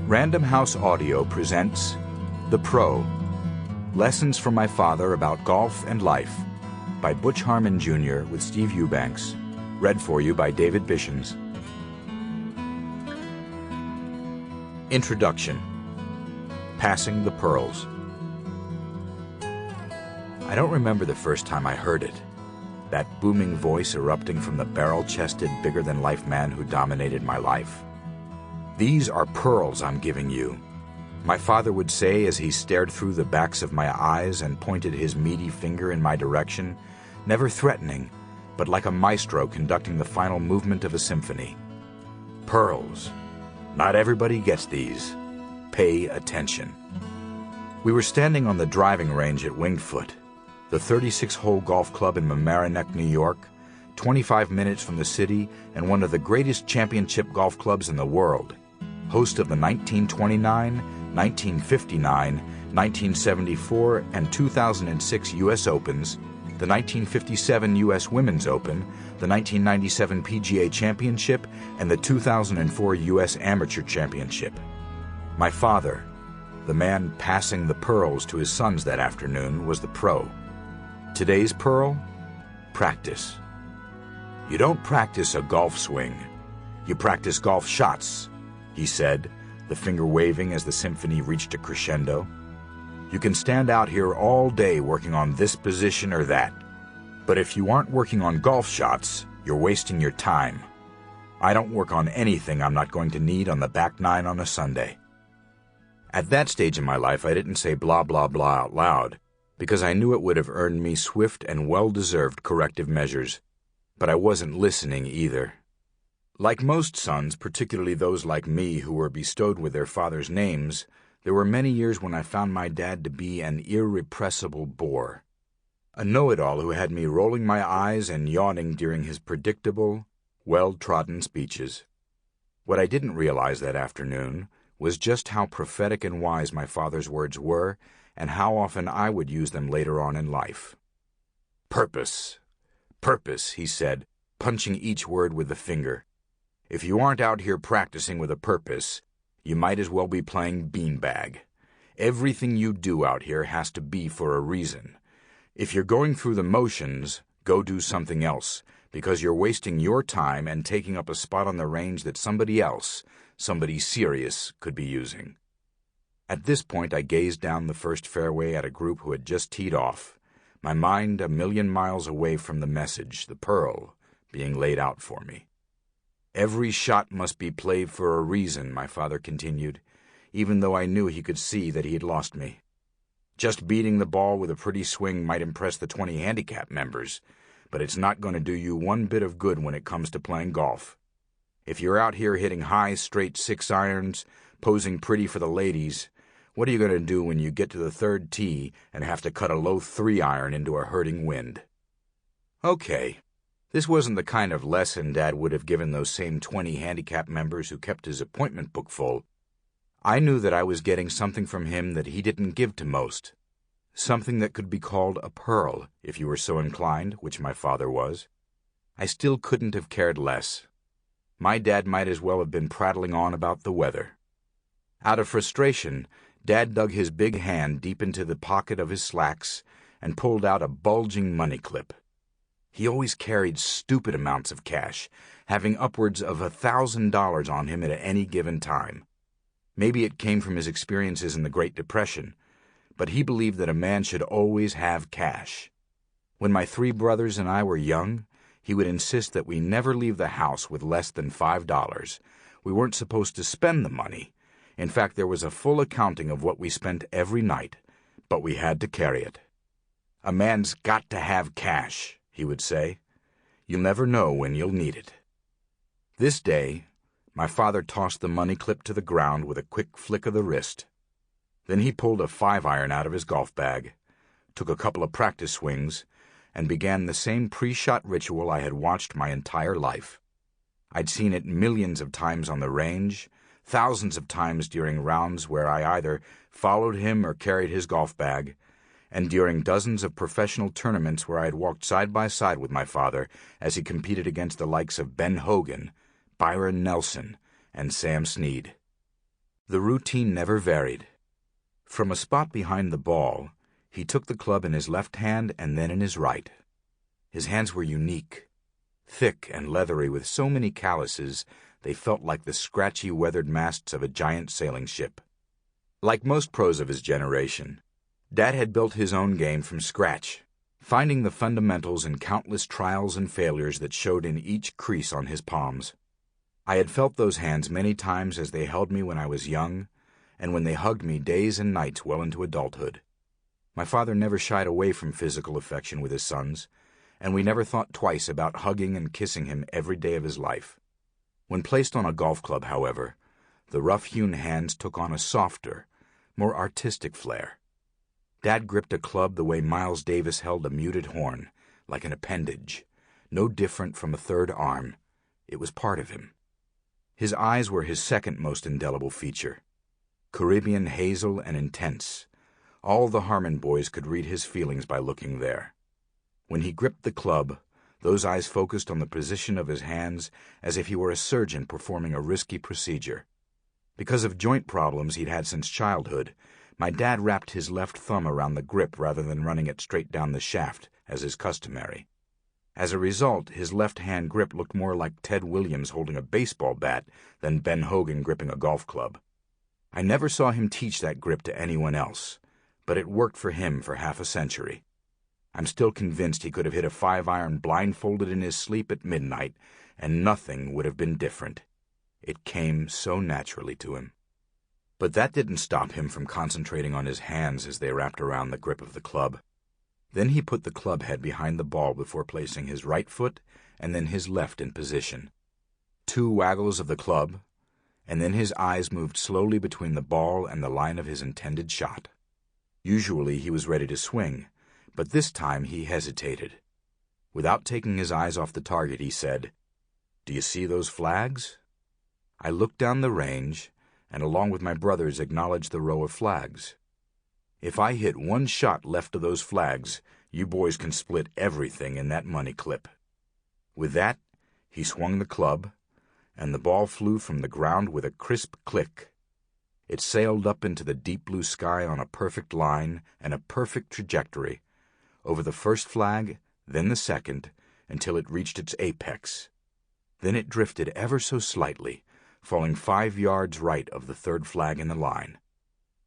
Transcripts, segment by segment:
Random House Audio presents The Pro, Lessons from My Father About Golf and Life by Butch Harmon Jr. with Steve Eubanks, read for you by David Bishins. Introduction. Passing the Pearls. I don't remember the first time I heard it, that booming voice erupting from the barrel-chested, bigger-than-life man who dominated my life. "These are pearls I'm giving you," my father would say as he stared through the backs of my eyes and pointed his meaty finger in my direction, never threatening, but like a maestro conducting the final movement of a symphony. Pearls. Not everybody gets these. Pay attention. We were standing on the driving range at Wingfoot, the 36-hole golf club in Mamaroneck, New York, 25 minutes from the city and one of the greatest championship golf clubs in the world, host of the 1929, 1959, 1974, and 2006 U.S. Opens, the 1957 U.S. Women's Open, the 1997 PGA Championship, and the 2004 U.S. Amateur Championship. My father, the man passing the pearls to his sons that afternoon, was the pro. Today's pearl? Practice. You don't practice a golf swing. You practice golf shots, he said, the finger waving as the symphony reached a crescendo. You can stand out here all day working on this position or that, but if you aren't working on golf shots, you're wasting your time. I don't work on anything I'm not going to need on the back nine on a Sunday. At that stage in my life, I didn't say blah, blah, blah out loud, because I knew it would have earned me swift and well-deserved corrective measures, but I wasn't listening either. Like most sons, particularly those like me who were bestowed with their father's names, there were many years when I found my dad to be an irrepressible bore, a know-it-all who had me rolling my eyes and yawning during his predictable, well-trodden speeches. What I didn't realize that afternoon was just how prophetic and wise my father's words were and how often I would use them later on in life. Purpose. Purpose, he said, punching each word with the finger. If you aren't out here practicing with a purpose, you might as well be playing beanbag. Everything you do out here has to be for a reason. If you're going through the motions, go do something else, because you're wasting your time and taking up a spot on the range that somebody else, somebody serious, could be using. At this point, I gazed down the first fairway at a group who had just teed off, my mind a million miles away from the message, the pearl, being laid out for me. Every shot must be played for a reason, my father continued, even though I knew he could see that he had lost me. Just beating the ball with a pretty swing might impress the 20 handicap members, but it's not going to do you one bit of good when it comes to playing golf. If you're out here hitting high, straight 6-irons, posing pretty for the ladies, what are you going to do when you get to the third tee and have to cut a low 3-iron into a hurting wind? Okay. This wasn't the kind of lesson Dad would have given those same 20 handicap members who kept his appointment book full. I knew that I was getting something from him that he didn't give to most. Something that could be called a pearl, if you were so inclined, which my father was. I still couldn't have cared less. My dad might as well have been prattling on about the weather. Out of frustration, Dad dug his big hand deep into the pocket of his slacks and pulled out a bulging money clip. He always carried stupid amounts of cash, having upwards of $1,000 on him at any given time. Maybe it came from his experiences in the Great Depression, but he believed that a man should always have cash. When my 3 brothers and I were young, he would insist that we never leave the house with less than $5. We weren't supposed to spend the money. In fact, there was a full accounting of what we spent every night, but we had to carry it. A man's got to have cash, he would say. You'll never know when you'll need it. This day, my father tossed the money clip to the ground with a quick flick of the wrist. Then he pulled a 5-iron out of his golf bag, took a couple of practice swings, and began the same pre-shot ritual I had watched my entire life. I'd seen it millions of times on the range, thousands of times during rounds where I either followed him or carried his golf bag, and during dozens of professional tournaments where I had walked side by side with my father as he competed against the likes of Ben Hogan, Byron Nelson, and Sam Snead. The routine never varied. From a spot behind the ball, he took the club in his left hand and then in his right. His hands were unique, thick and leathery with so many calluses they felt like the scratchy, weathered masts of a giant sailing ship. Like most pros of his generation, Dad had built his own game from scratch, finding the fundamentals in countless trials and failures that showed in each crease on his palms. I had felt those hands many times as they held me when I was young, and when they hugged me days and nights well into adulthood. My father never shied away from physical affection with his sons, and we never thought twice about hugging and kissing him every day of his life. When placed on a golf club, however, the rough-hewn hands took on a softer, more artistic flair. Dad gripped a club the way Miles Davis held a muted horn, like an appendage, no different from a third arm. It was part of him. His eyes were his second most indelible feature. Caribbean hazel and intense. All the Harmon boys could read his feelings by looking there. When he gripped the club, those eyes focused on the position of his hands as if he were a surgeon performing a risky procedure. Because of joint problems he'd had since childhood, my dad wrapped his left thumb around the grip rather than running it straight down the shaft, as is customary. As a result, his left-hand grip looked more like Ted Williams holding a baseball bat than Ben Hogan gripping a golf club. I never saw him teach that grip to anyone else, but it worked for him for half a century. I'm still convinced he could have hit a 5-iron blindfolded in his sleep at midnight, and nothing would have been different. It came so naturally to him. But that didn't stop him from concentrating on his hands as they wrapped around the grip of the club. Then he put the club head behind the ball before placing his right foot and then his left in position. 2 waggles of the club, and then his eyes moved slowly between the ball and the line of his intended shot. Usually he was ready to swing, but this time he hesitated. Without taking his eyes off the target, he said, "Do you see those flags?" I looked down the range, and along with my brothers acknowledged the row of flags. "If I hit one shot left of those flags, you boys can split everything in that money clip." With that, he swung the club, and the ball flew from the ground with a crisp click. It sailed up into the deep blue sky on a perfect line and a perfect trajectory, over the first flag, then the second, until it reached its apex. Then it drifted ever so slightly, falling 5 yards right of the third flag in the line.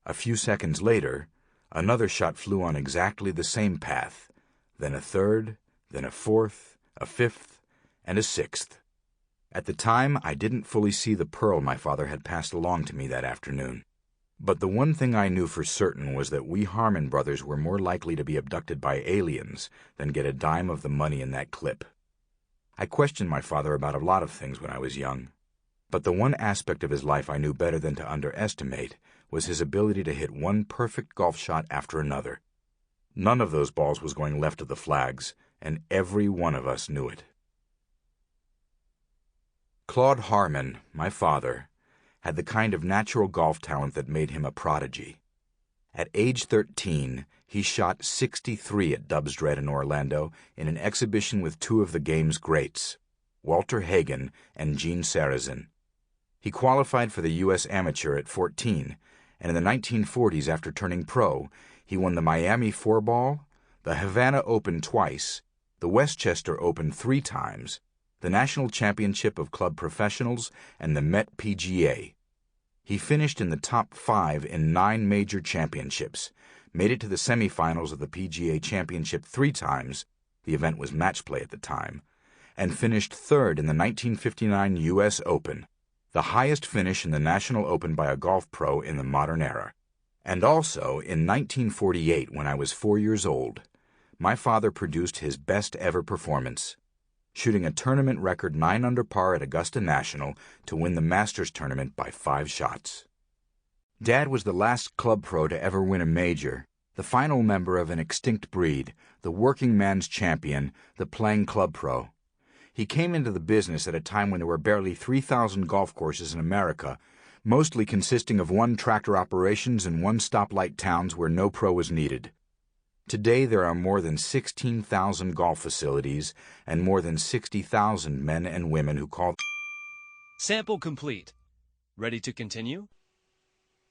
A few seconds later, another shot flew on exactly the same path, then a third, then a fourth, a fifth, and a sixth. At the time, I didn't fully see the pearl my father had passed along to me that afternoon. But the one thing I knew for certain was that we Harmon brothers were more likely to be abducted by aliens than get a dime of the money in that clip. I questioned my father about a lot of things when I was young, but the one aspect of his life I knew better than to underestimate was his ability to hit one perfect golf shot after another. None of those balls was going left of the flags, and every one of us knew it. Claude Harmon, my father, had the kind of natural golf talent that made him a prodigy. At age 13, he shot 63 at Dubsdread in Orlando in an exhibition with 2 of the game's greats, Walter Hagen and Gene Sarazen. He qualified for the U.S. Amateur at 14, and in the 1940s, after turning pro, he won the Miami 4-ball, the Havana Open twice, the Westchester Open 3 times, the National Championship of Club Professionals, and the Met PGA. He finished in the top 5 in 9 major championships, made it to the semifinals of the PGA Championship 3 times, the event was match play at the time, and finished 3rd in the 1959 U.S. Open, the highest finish in the National Open by a golf pro in the modern era. And also, in 1948, when I was 4 years old, my father produced his best ever performance, shooting a tournament record 9 under par at Augusta National to win the Masters tournament by 5 shots. Dad was the last club pro to ever win a major, the final member of an extinct breed, the working man's champion, the playing club pro. He came into the business at a time when there were barely 3,000 golf courses in America, mostly consisting of 1 tractor operations and 1 stoplight towns where no pro was needed. Today there are more than 16,000 golf facilities and more than 60,000 men and women who call. Sample complete. Ready to continue?